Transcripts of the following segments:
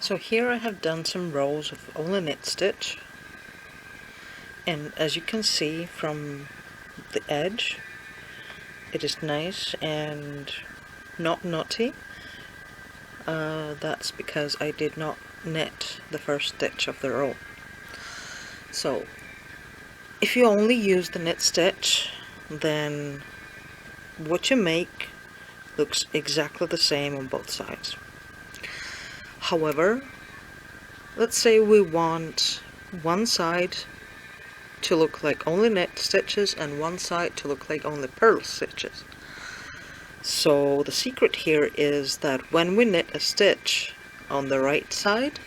So here I have done some rows of only knit stitch, and as you can see from the edge, it is nice and not knotty. That's because I did not knit the first stitch of the row. So if you only use the knit stitch, then what you make looks exactly the same on both sides. However, let's say we want one side to look like only knit stitches and one side to look like only purl stitches. So the secret here is that when we knit a stitch on the right side,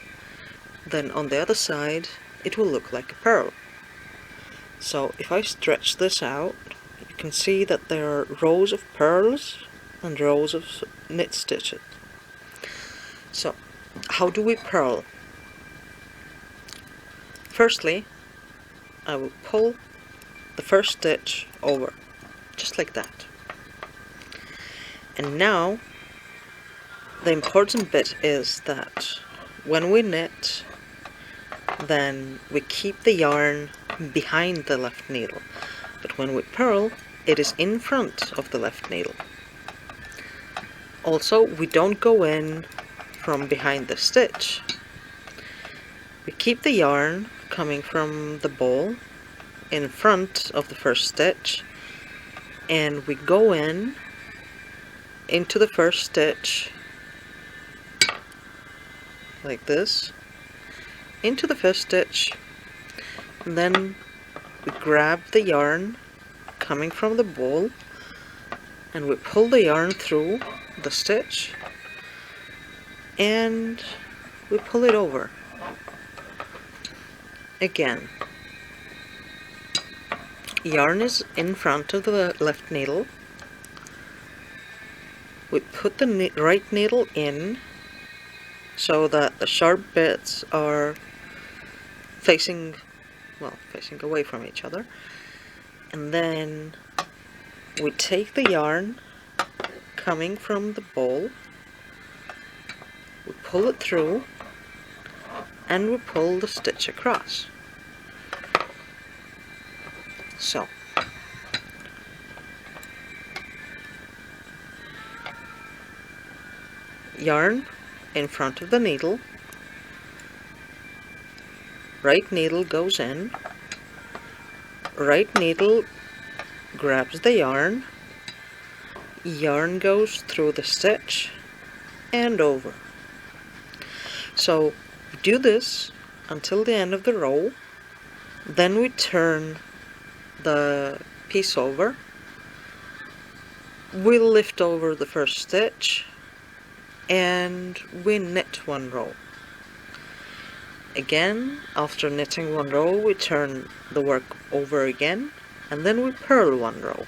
then on the other side it will look like a purl. So if I stretch this out, you can see that there are rows of purls and rows of knit stitches. So how do we purl? Firstly, I will pull the first stitch over, just like that. And now the important bit is that when we knit, then we keep the yarn behind the left needle, but when we purl, it is in front of the left needle. Also, we don't go in from behind the stitch. We keep the yarn coming from the ball in front of the first stitch, and we go into the first stitch like this, into the first stitch, and then we grab the yarn coming from the ball and we pull the yarn through the stitch and we pull it over. Again, yarn is in front of the left needle. We put the right needle in so that the sharp bits are facing away from each other. And then we take the yarn coming from the ball, we pull it through, and we pull the stitch across. So yarn in front of the needle, right needle goes in, right needle grabs the yarn, yarn goes through the stitch and over. So we do this until the end of the row, then we turn the piece over, we lift over the first stitch, and we knit one row. Again, after knitting one row, we turn the work over again, and then we purl one row.